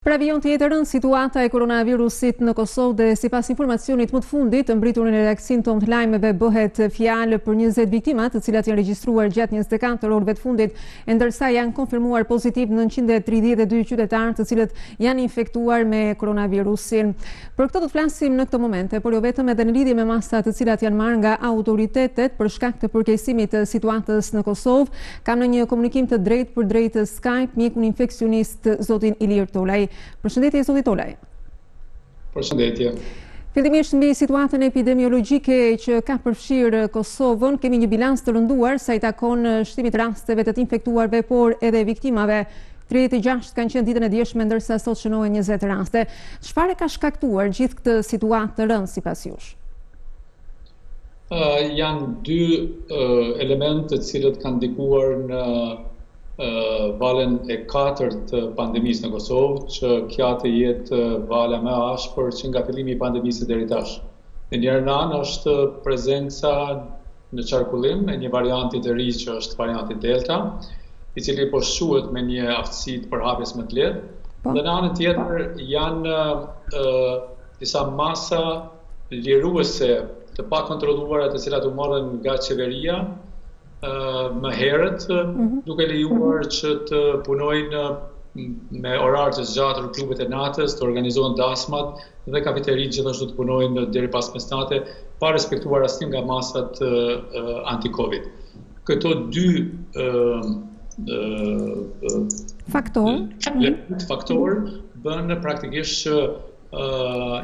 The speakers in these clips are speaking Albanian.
Për avion tjetër, situata e koronavirusit në Kosovë dhe sipas informacionit më të fundit, mbritur në reaksin tonë të lajmeve bëhet fjalë për 20 viktima, të cilat janë regjistruar gjatë 24 orëve të fundit, ndërsa janë konfirmuar pozitiv 932 qytetarë të cilët janë infektuar me koronavirusin. Për këtë do të flasim në këtë moment, por jo vetëm edhe në lidhje me masat të cilat janë marrë nga autoritetet për shkak të përkeqësimit të situatës në Kosovë. Kam në një komunikim të drejtë për drejtë Skype mjekun infeksionist zotin Ilir Tolaj. Përshëndetje zoti Tolaj. Përshëndetje. Fillimisht mbi situatën epidemiologjike që ka përfshirë Kosovën, kemi një bilans të rënduar sa i takon shtimit rasteve të infektuarve, por edhe viktimave. 36 kanë qenë ditën e djeshme, ndërsa sot shënohen 20 raste. Çfarë ka shkaktuar gjithë këtë situatë të rëndë sipas jush? Janë dy elemente të cilët kanë ndikuar në valën e 4 të pandemisë në Kosovë, që kja të jetë vala më ashpër që nga fillimi i pandemisë deri tash. Në njërin anë është prezenca në qarkullim e një varianti të ri që është varianti Delta, i cili po shquhet me një aftësi të përhapjes më të lehtë. Dhe në anën tjetër janë disa masa liruese të pakontrolluara të cilat u morën nga qeveria më herët, duke lejuar që të punojnë me orar të zgjatur klubet e natës, të organizohen dasmat dhe kafeteritë gjithashtu të punojnë deri pas mesnate, pa respektuar asnjë nga masat anti-Covid. Këto dy faktor bën praktikisht që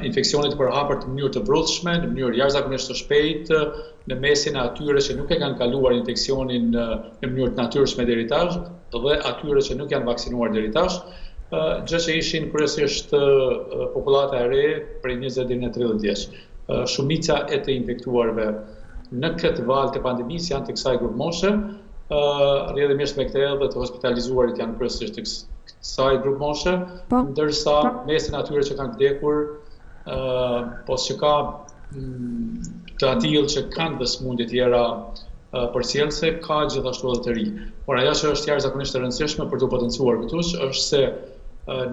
infeksionit të përhapur në mënyrë të brendshme, në mënyrë jashtëzakonisht të shpejtë, në mesin e atyre që nuk e kanë kaluar infeksionin në mënyrë të natyrshme deri tash dhe atyre që nuk janë vaksinuar deri tash, gjë që ishin kryesisht popullata e re prej 20 deri në 30 vjeç. Shumica e të infektuarve në këtë valë të pandemisë janë të kësaj grup moshe, rrjedhimisht me këtë edhe të hospitalizuarit janë kryesisht të kësaj grup moshe, ndërsa mesin atyre që kanë vdekur, po që ka të atillë që kanë dhe smundje tjera përcjellëse, ka gjithashtu edhe të ri. Por ajo që është jashtëzakonisht e rëndësishme për të potencuar këtu është se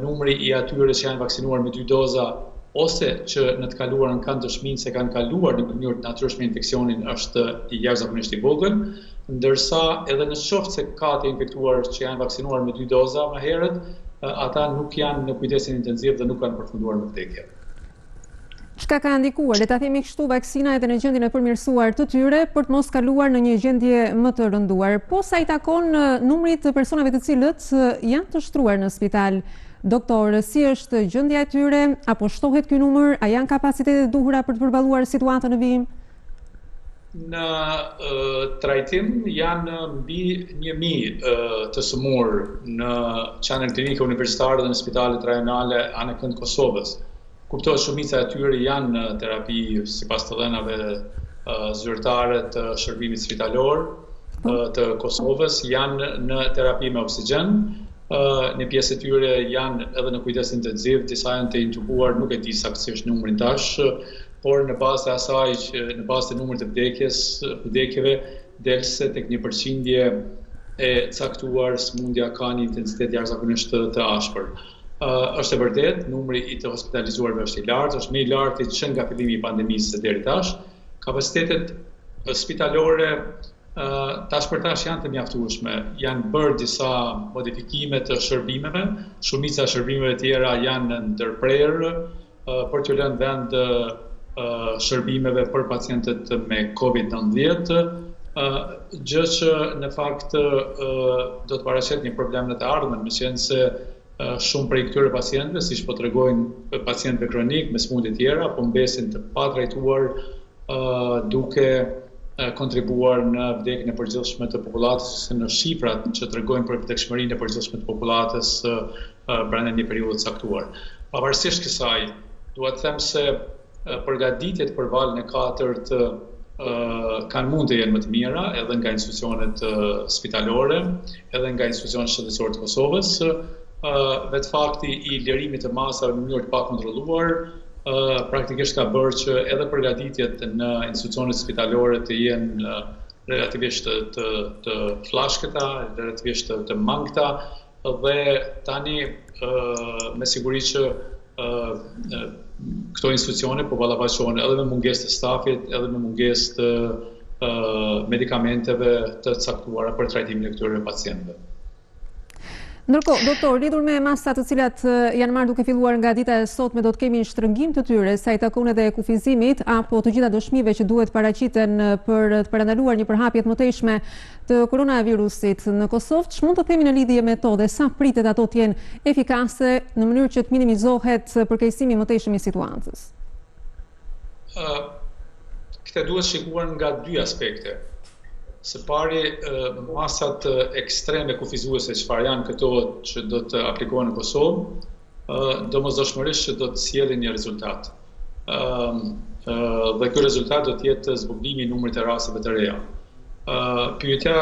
numri i atyre që janë vaksinuar me 2 doza ose që në të kaluarën kanë dëshminë se kanë kaluar në mënyrë të natyrshme infeksionin është jashtëzakonisht i vogël, ndërsa edhe në qoftë se ka të infektuar që janë vaksinuar me 2 doza më herët, ata nuk janë në kujdesin intensiv dhe nuk kanë përfunduar në vdekje. Çka ka ndikuar, le ta themi kështu, vaksina edhe në gjendjen e përmirësuar të tyre për të mos kaluar në një gjendje më të rënduar. Po sa i takon numrit të personave të cilët janë të shtruar në spital, doktor, si është gjendja e tyre, apo shtohet ky numër, a janë kapacitetet e duhura për të përballuar situatën në vijim? Në trajtim janë mbi 1000 të sëmurë në qendrën klinike universitare dhe në spitalet rajonale anë kënd Kosovës. Kuptohet shumica e tyre janë në terapi sipas të dhënave zyrtare të shërbimit spitalor të Kosovës, janë në terapi me oksigjen, në pjesë e tyre janë edhe në kujdes intensiv, disa janë të intubuar, nuk e di saktësisht numrin tash, por në bazë të asaj që në bazë të numrit të vdekjeve delse tek një përqindje e caktuar smundja ka një intensitet jashtëzakonisht të ashpër. Është e vërtet, numri i të hospitalizuarve është i lartë, është më i lartë që nga fillimi i pandemisë deri tash. Kapacitetet spitalore tash për tash janë të mjaftueshme. Janë bërë disa modifikime të shërbimeve, shumica e shërbimeve tjera janë në ndërprerje për të lënë vend shërbimeve për pacientët me COVID-19, gjë që në fakt do të paraqet një problem në të ardhmen, meqense se shumë prej këtyre pacientëve, siç po tregojnë pacientëve kronik me smundje tjera, po mbesin të patrajtuar duke kontribuar në vdekjen e përgjithshme të popullatës ose në shifrat që tregojnë për vdekshmërinë e përgjithshme të popullatës brenda një periudhe të caktuar. Pavarësisht kësaj, dua të them se përgatitjet për valën e 4 kanë mund të jenë më të mira edhe nga institucionet spitalore, edhe nga institucionet shëndetësore të Kosovës. Vetë fakti i lirimit të masave në mënyrë të pakontrolluar praktikisht ka bërë që edhe përgatitjet në institucionet spitalore të jenë relativisht të flashkëta, relativisht të mangëta, dhe tani me siguri që këto institucione po ballafaqohen edhe me mungesë të stafit, edhe me mungesë të medikamenteve të caktuara për trajtimin e këtyre pacientëve. Ndërkohë, doktor, lidhur me masat të cilat janë marrë duke filluar nga dita e sotme, do të kemi një shtrëngim të tyre sa i takon edhe kufizimit apo të gjitha dëshmive që duhet paraqiten për të parandaluar një përhapje të mëtejshme të koronavirusit në Kosovë. Ç'mund të themi në lidhje me to dhe sa pritet ato të jenë efikase në mënyrë që të minimizohet përkeqësimi i mëtejshëm i situatës? Këtë duhet shikuar nga dy aspekte. Së pari, masat ekstreme kufizuese çfarë janë këto që do të aplikohen në Kosovë, domosdoshmërisht që do të sjellin një rezultat. Dhe ky rezultat do të jetë zbuglimi i numrit të rasteve të reja. Pyetja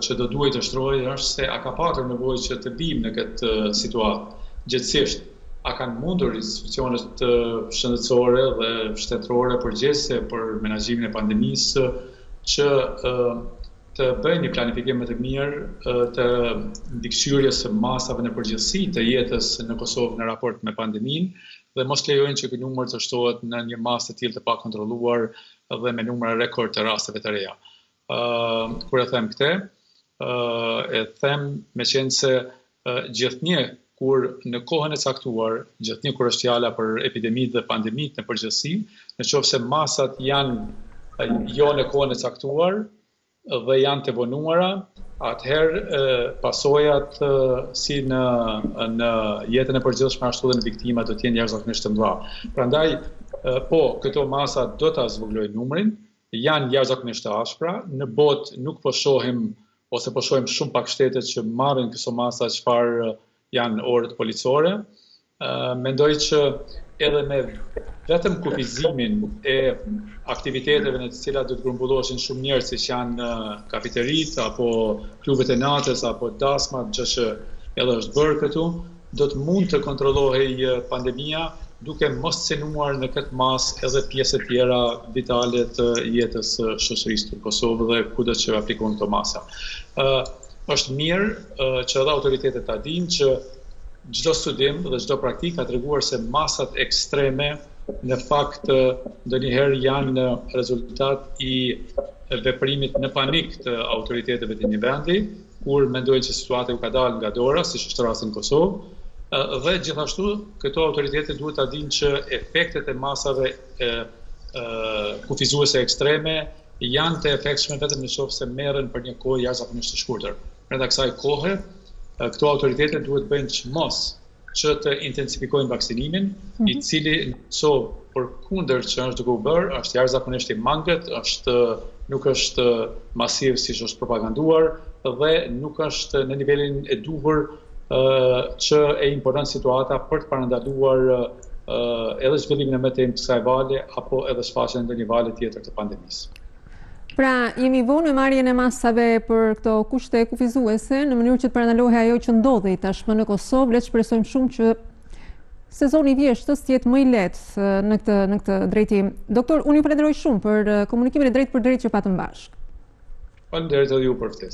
që do duhet të shtrohet është se a ka patur nevojë që të bijmë në këtë situatë. Gjithsesi, a kanë mundur institucionet shëndetësore dhe shtetërore përgjegjëse për menaxhimin e pandemisë që të bëjnë një planifikim më të mirë të mbikëqyrjes së masave në përgjithësi të jetës në Kosovë në raport me pandeminë dhe mos lejojnë që ky numër të shtohet në një masë të tillë të pakontrolluar dhe me numra rekord të rasteve të reja. Kur e them këtë, e them meqense gjithnjë kur në kohën e caktuar, gjithnjë kur është fjala për epidemitë dhe pandemitë në përgjithësi, nëse masat janë jo në kohën e caktuar dhe janë të vonuara, atëherë pasojat si në jetën e përgjithshme ashtu dhe në viktima do të jenë jashtëzakonisht të mëdha. Prandaj, po këto masa do ta zbuglojnë numrin, janë jashtëzakonisht të ashpra, në botë nuk po shohim ose po shohim shumë pak shtete që marrin këto masa çfarë janë orët policore. Mendoj që edhe me vetëm kufizimin e aktiviteteve në të cilat do të grumbullohen shumë njerëz që janë kafeteritë apo klubet e natës apo dasmat, gjë që edhe është bërë këtu, do të mund të kontrollohej pandemia duke mos cenuar në këtë masë edhe pjesë të tjera vitale të jetës së shoqërisë të Kosovës dhe kudo që aplikojnë këto masa. Është mirë që edhe autoritetet ta dinë që çdo studim dhe çdo praktikë ka treguar se masat ekstreme në fakt ndonjëherë janë rezultat i veprimit në panik të autoriteteve të një vendi, kur mendojnë që situata u ka dalë nga dora, siç është rasti në Kosovë, dhe gjithashtu këto autoritete duhet ta dinë që efektet e masave kufizuese ekstreme janë të efektshme vetëm nëse merren për një kohë jashtëzakonisht të shkurtër. Brenda kësaj kohe, këto autoritete duhet bëjnë çmos që të intensifikojnë vaksinimin, i cili përkundër që është duke u bërë, është jashtëzakonisht i mangët, nuk është masiv siç është propaganduar dhe nuk është në nivelin e duhur që e imponon situata për të parandaluar edhe zhvillimin e mëtejshëm të kësaj vale apo edhe shfaqjen e ndonjë vale tjetër të pandemisë. Pra, jemi vonë me marrjen e masave për këto kushte kufizuese në mënyrë që të parandalohej ajo që ndodhi tashmë në Kosovë. Le të shpresojmë shumë që sezoni i vjeshtës të jetë më i lehtë në këtë drejtim. Doktor, unë ju falenderoj shumë për komunikimin e drejtë për drejtë që patëm bashkë. Faleminderit edhe ju për ftesë.